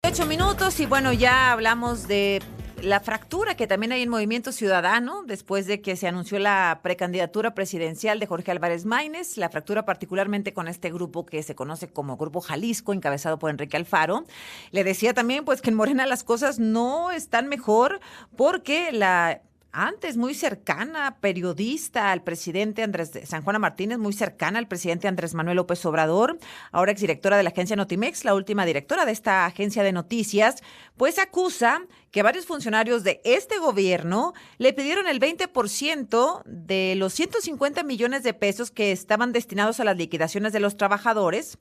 8 minutos y bueno, ya hablamos de la fractura que también hay en Movimiento Ciudadano después de que se anunció la precandidatura presidencial de Jorge Álvarez Maínez, la fractura particularmente con este grupo que se conoce como Grupo Jalisco, encabezado por Enrique Alfaro. Le decía también pues que en Morena las cosas no están mejor porque la antes muy cercana periodista al presidente San Juana Martínez, muy cercana al presidente Andrés Manuel López Obrador, ahora exdirectora de la agencia Notimex, la última directora de esta agencia de noticias, pues acusa que varios funcionarios de este gobierno le pidieron el 20% de los 150 millones de pesos que estaban destinados a las liquidaciones de los trabajadores,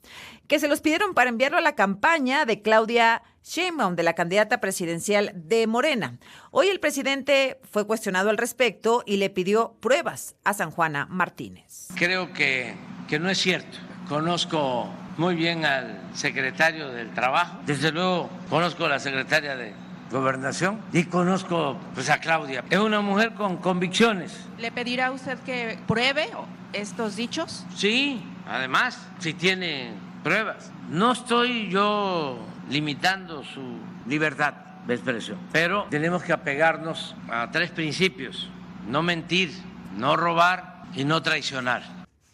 que se los pidieron para enviarlo a la campaña de Claudia Sheinbaum, de la candidata presidencial de Morena. Hoy el presidente fue cuestionado al respecto y le pidió pruebas a San Juana Martínez. Creo que no es cierto. Conozco muy bien al secretario del Trabajo, desde luego conozco a la secretaria de Gobernación y conozco pues a Claudia. Es una mujer con convicciones. ¿Le pedirá usted que pruebe estos dichos? Sí, además, si tiene pruebas. No estoy yo limitando su libertad de expresión, pero tenemos que apegarnos a 3 principios: no mentir, no robar y no traicionar.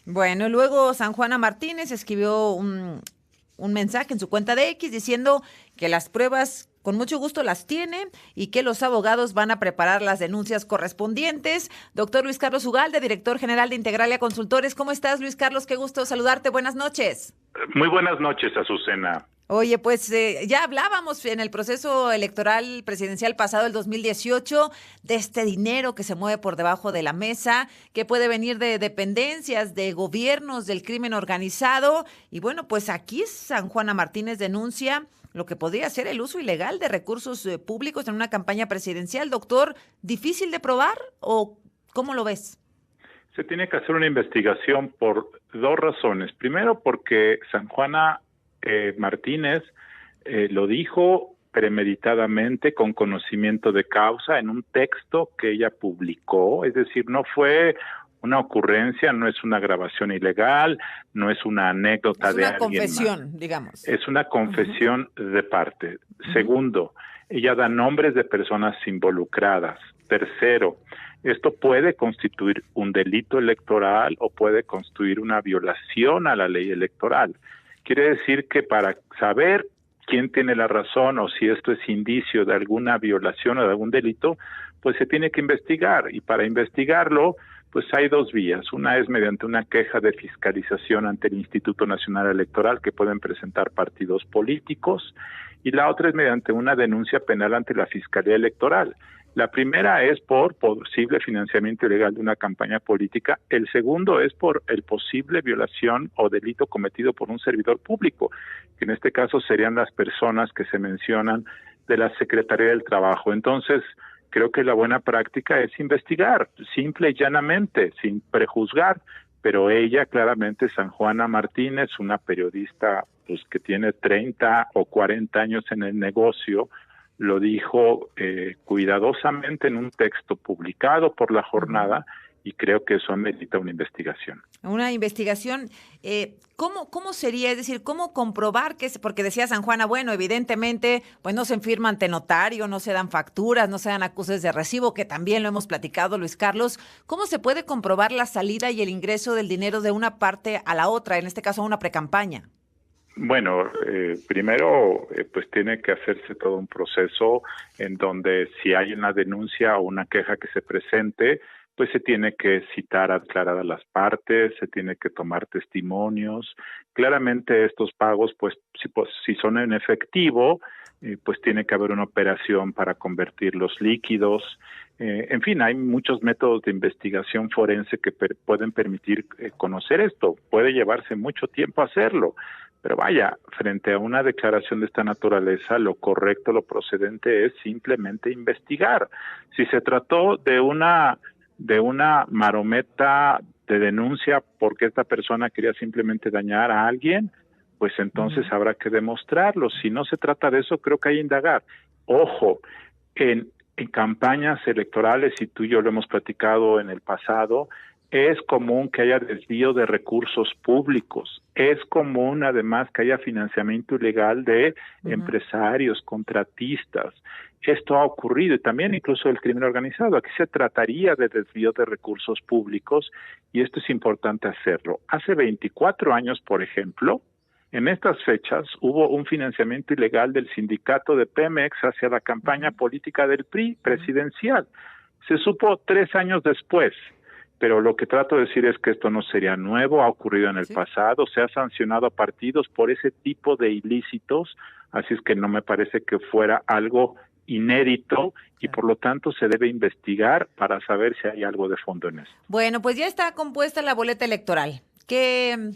Bueno, luego San Juana Martínez escribió un mensaje en su cuenta de X diciendo que las pruebas con mucho gusto las tiene y que los abogados van a preparar las denuncias correspondientes. Doctor Luis Carlos Ugalde, director general de Integralia Consultores. ¿Cómo estás, Luis Carlos? Qué gusto saludarte. Buenas noches. Muy buenas noches, Azucena. Oye, pues ya hablábamos en el proceso electoral presidencial pasado, el 2018, de este dinero que se mueve por debajo de la mesa, que puede venir de dependencias, de gobiernos, del crimen organizado. Y bueno, pues aquí San Juana Martínez denuncia lo que podría ser el uso ilegal de recursos públicos en una campaña presidencial. Doctor, ¿difícil de probar o cómo lo ves? Se tiene que hacer una investigación por 2 razones. Primero, porque San Juana Martínez lo dijo premeditadamente, con conocimiento de causa, en un texto que ella publicó. Es decir, no fue una ocurrencia, no es una grabación ilegal, no es una anécdota de alguien. Es una confesión, más. Digamos. Es una confesión de parte. Segundo, ella da nombres de personas involucradas. Tercero, esto puede constituir un delito electoral o puede constituir una violación a la ley electoral. Quiere decir que para saber quién tiene la razón o si esto es indicio de alguna violación o de algún delito, pues se tiene que investigar. Y para investigarlo, pues hay 2 vías. Una es mediante una queja de fiscalización ante el Instituto Nacional Electoral que pueden presentar partidos políticos, y la otra es mediante una denuncia penal ante la Fiscalía Electoral. La primera es por posible financiamiento ilegal de una campaña política. El segundo es por el posible violación o delito cometido por un servidor público, que en este caso serían las personas que se mencionan de la Secretaría del Trabajo. Entonces, creo que la buena práctica es investigar, simple y llanamente, sin prejuzgar. Pero ella, claramente, San Juana Martínez, una periodista pues que tiene 30 o 40 años en el negocio, lo dijo cuidadosamente en un texto publicado por La Jornada, y creo que eso amerita una investigación. Una investigación, ¿cómo sería? Es decir, ¿cómo comprobar que es? Porque decía San Juana, bueno, evidentemente, pues no se firma ante notario, no se dan facturas, no se dan acuses de recibo, que también lo hemos platicado, Luis Carlos. ¿Cómo se puede comprobar la salida y el ingreso del dinero de una parte a la otra, en este caso a una precampaña? Bueno, primero, pues tiene que hacerse todo un proceso en donde si hay una denuncia o una queja que se presente, pues se tiene que citar a declarar a las partes, se tiene que tomar testimonios. Claramente estos pagos, pues si son en efectivo, pues tiene que haber una operación para convertir los líquidos. En fin, hay muchos métodos de investigación forense que pueden permitir conocer esto. Puede llevarse mucho tiempo hacerlo. Pero vaya, frente a una declaración de esta naturaleza, lo correcto, lo procedente es simplemente investigar. Si se trató de una marometa de denuncia porque esta persona quería simplemente dañar a alguien, pues entonces habrá que demostrarlo. Si no se trata de eso, creo que hay que indagar. Ojo, en campañas electorales, y tú y yo lo hemos platicado en el pasado, Es común que haya desvío de recursos públicos. Es común, además, que haya financiamiento ilegal de empresarios, contratistas. Esto ha ocurrido y también incluso el crimen organizado. Aquí se trataría de desvío de recursos públicos y esto es importante hacerlo. Hace 24 años, por ejemplo, en estas fechas hubo un financiamiento ilegal del sindicato de Pemex hacia la campaña política del PRI presidencial. Se supo 3 años después. Pero lo que trato de decir es que esto no sería nuevo, ha ocurrido en el pasado, se ha sancionado a partidos por ese tipo de ilícitos, así es que no me parece que fuera algo inédito y por lo tanto se debe investigar para saber si hay algo de fondo en esto. Bueno, pues ya está compuesta la boleta electoral. ¿Qué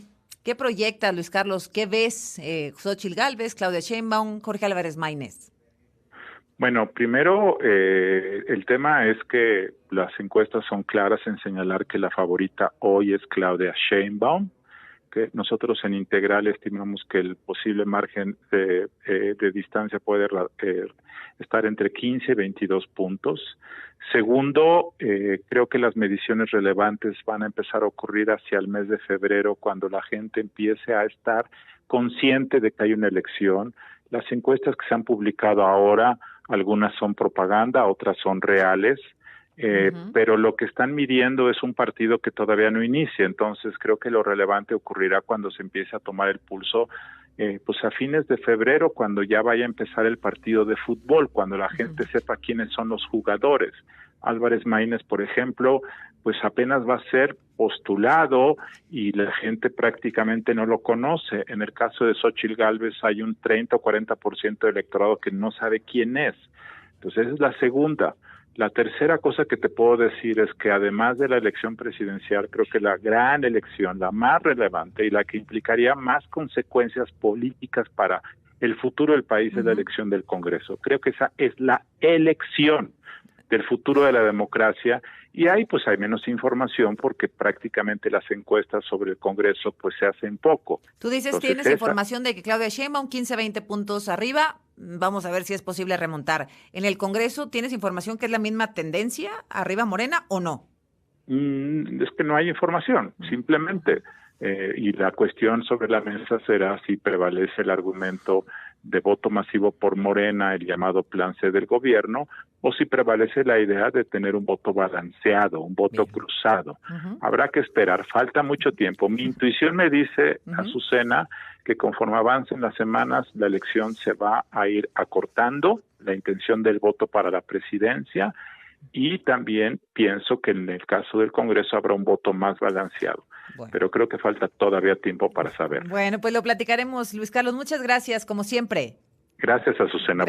proyectas, Luis Carlos? ¿Qué ves? Xóchitl Gálvez, Claudia Sheinbaum, Jorge Álvarez Maínez. Bueno, primero, el tema es que las encuestas son claras en señalar que la favorita hoy es Claudia Sheinbaum, que nosotros en Integral estimamos que el posible margen de distancia puede estar entre 15 y 22 puntos. Segundo, creo que las mediciones relevantes van a empezar a ocurrir hacia el mes de febrero, cuando la gente empiece a estar consciente de que hay una elección. Las encuestas que se han publicado ahora, algunas son propaganda, otras son reales, pero lo que están midiendo es un partido que todavía no inicia, entonces creo que lo relevante ocurrirá cuando se empiece a tomar el pulso, pues a fines de febrero, cuando ya vaya a empezar el partido de fútbol, cuando la gente sepa quiénes son los jugadores. Álvarez Maínez, por ejemplo, pues apenas va a ser postulado y la gente prácticamente no lo conoce. En el caso de Xóchitl Gálvez hay un 30 o 40% del electorado que no sabe quién es. Entonces esa es la segunda. La tercera cosa que te puedo decir es que además de la elección presidencial, creo que la gran elección, la más relevante y la que implicaría más consecuencias políticas para el futuro del país es la elección del Congreso. Creo que esa es la elección del futuro de la democracia y ahí pues hay menos información porque prácticamente las encuestas sobre el Congreso pues se hacen poco. Tú dices, entonces, tienes información de que Claudia Sheinbaum 15-20 puntos arriba, vamos a ver si es posible remontar. En el Congreso, ¿tienes información que es la misma tendencia, arriba Morena o no? Es que no hay información, simplemente. Y la cuestión sobre la mesa será si prevalece el argumento de voto masivo por Morena, el llamado plan C del gobierno, o si prevalece la idea de tener un voto balanceado, un voto cruzado. Habrá que esperar, falta mucho tiempo. Mi intuición me dice, Azucena, que conforme avancen las semanas, la elección se va a ir acortando, la intención del voto para la presidencia, y también pienso que en el caso del Congreso habrá un voto más balanceado. Bueno. Pero creo que falta todavía tiempo para saber. Bueno, pues lo platicaremos, Luis Carlos. Muchas gracias, como siempre. Gracias, Azucena.